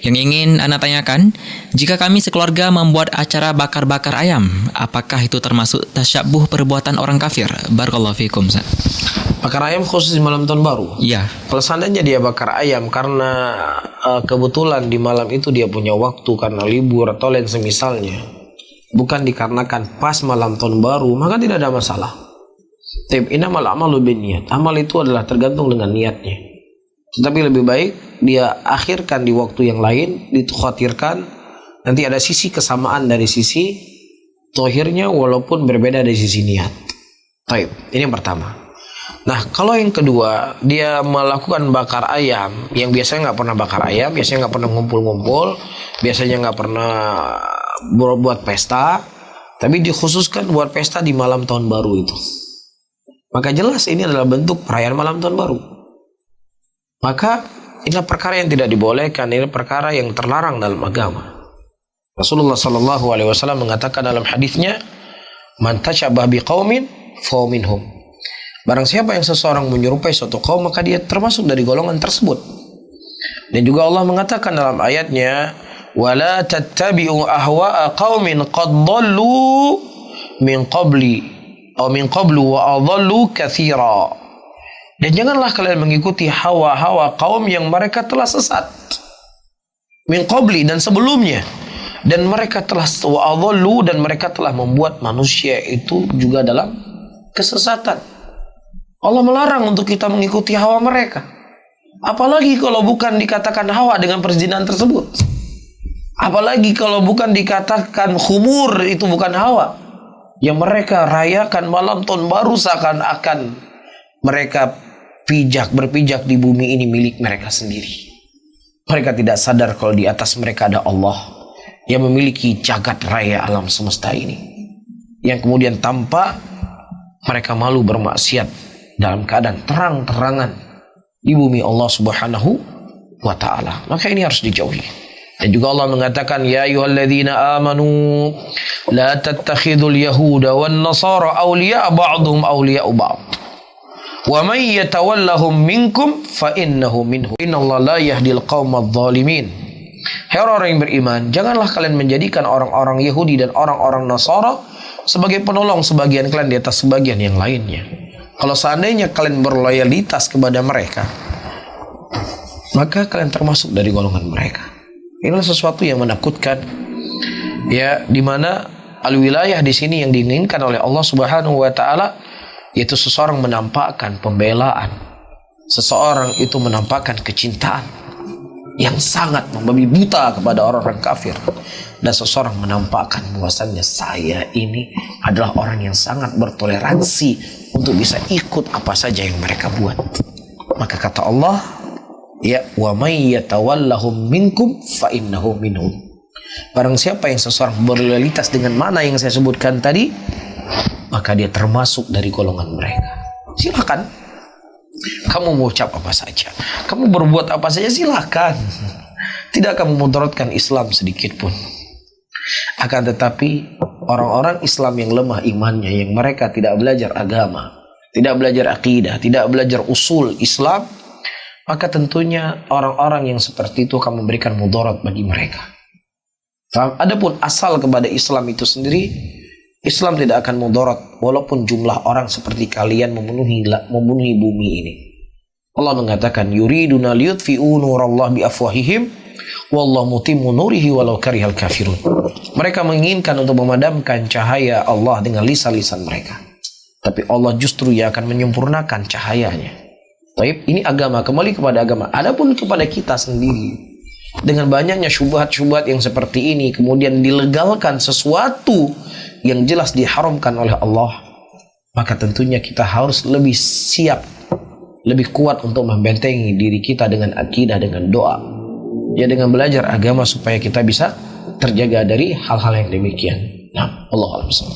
Yang ingin Anda tanyakan, jika kami sekeluarga membuat acara bakar-bakar ayam, apakah itu termasuk tasyabuh perbuatan orang kafir? Barakallahu fikum, Ustaz. Bakar ayam khusus di malam tahun baru? Iya. Kalau seandainya dia bakar ayam karena kebetulan di malam itu dia punya waktu karena libur atau lain semisalnya, bukan dikarenakan pas malam tahun baru, maka tidak ada masalah. Innamal a'malu binniyat. Amal itu adalah tergantung dengan niatnya. Tetapi lebih baik dia akhirkan di waktu yang lain, dikhawatirkan nanti ada sisi kesamaan dari sisi tohirnya walaupun berbeda dari sisi niat. Taib, ini yang pertama. Nah, kalau yang kedua, dia melakukan bakar ayam yang biasanya nggak pernah bakar ayam, biasanya nggak pernah ngumpul-ngumpul, biasanya nggak pernah buat pesta, tapi dikhususkan buat pesta di malam tahun baru itu. Maka jelas ini adalah bentuk perayaan malam tahun baru. Maka inilah perkara yang tidak dibolehkan, ini perkara yang terlarang dalam agama. Rasulullah sallallahu alaihi wasallam mengatakan dalam hadisnya, "Man tasyabaha biqaumin fa minhum." Barang siapa yang seseorang menyerupai suatu kaum, maka dia termasuk dari golongan tersebut. Dan juga Allah mengatakan dalam ayatnya, "Wala tattabi'u ahwa'a qaumin qad dhallu min qablu wa adhallu katsira." Dan janganlah kalian mengikuti hawa-hawa kaum yang mereka telah sesat. Min qabli, dan sebelumnya. Dan mereka telah wa'adhallu, dan mereka telah membuat manusia itu juga dalam kesesatan. Allah melarang untuk kita mengikuti hawa mereka. Apalagi kalau bukan dikatakan hawa dengan perzinahan tersebut. Apalagi kalau bukan dikatakan khumur, itu bukan hawa. Yang mereka rayakan malam tahun baru seakan-akan mereka berpijak di bumi ini milik mereka sendiri. Mereka tidak sadar kalau di atas mereka ada Allah yang memiliki jagat raya alam semesta ini. Yang kemudian tanpa mereka malu bermaksiat dalam keadaan terang-terangan di bumi Allah Subhanahu wa ta'ala. Maka ini harus dijauhi. Dan juga Allah mengatakan, "Ya ayyuhalladzina amanu la tattakhidul yahuda wan nasara awliya ba'dhum awliya'u ba'd. Wa may yatawallahum minkum fa innahu minhu. Innallaha la yahdil qaumadh dhalimin." Hai orang yang beriman, janganlah kalian menjadikan orang-orang Yahudi dan orang-orang Nasara sebagai penolong sebagian kalian di atas sebagian yang lainnya. Kalau seandainya kalian berloyalitas kepada mereka, maka kalian termasuk dari golongan mereka. Inilah sesuatu yang menakutkan, ya, di mana al-wilayah di sini yang diinginkan oleh Allah Subhanahu wa taala, yaitu seseorang menampakkan pembelaan, seseorang itu menampakkan kecintaan yang sangat membabi buta kepada orang-orang kafir, dan seseorang menampakkan bahwasannya saya ini adalah orang yang sangat bertoleransi untuk bisa ikut apa saja yang mereka buat. Maka kata Allah, ya, wa may yatawallahum minkum fa innahu minhum. Barang siapa yang seseorang berloyalitas dengan mana yang saya sebutkan tadi, maka dia termasuk dari golongan mereka. Silakan. Kamu mau ucap apa saja, kamu berbuat apa saja, silakan. Tidak akan memudaratkan Islam sedikit pun. Akan tetapi orang-orang Islam yang lemah imannya, yang mereka tidak belajar agama, tidak belajar akidah, tidak belajar usul Islam, maka tentunya orang-orang yang seperti itu akan memberikan mudarat bagi mereka. Adapun asal kepada Islam itu sendiri, Islam tidak akan mudarat walaupun jumlah orang seperti kalian memenuhi bumi ini. Allah mengatakan, yuriduna liyutfi'u nurallah biafwahihim wallahu mutimmu nurihi walau karihal kafirun. Mereka menginginkan untuk memadamkan cahaya Allah dengan lisan-lisan mereka, tapi Allah justru yang akan menyempurnakan cahayanya. Taib, ini agama, kembali kepada agama. Adapun kepada kita sendiri, dengan banyaknya syubhat-syubhat yang seperti ini, kemudian dilegalkan sesuatu yang jelas diharamkan oleh Allah, maka tentunya kita harus lebih siap, lebih kuat untuk membentengi diri kita dengan akidah, dengan doa, ya, dengan belajar agama supaya kita bisa terjaga dari hal-hal yang demikian. Nah, Allahu a'lam.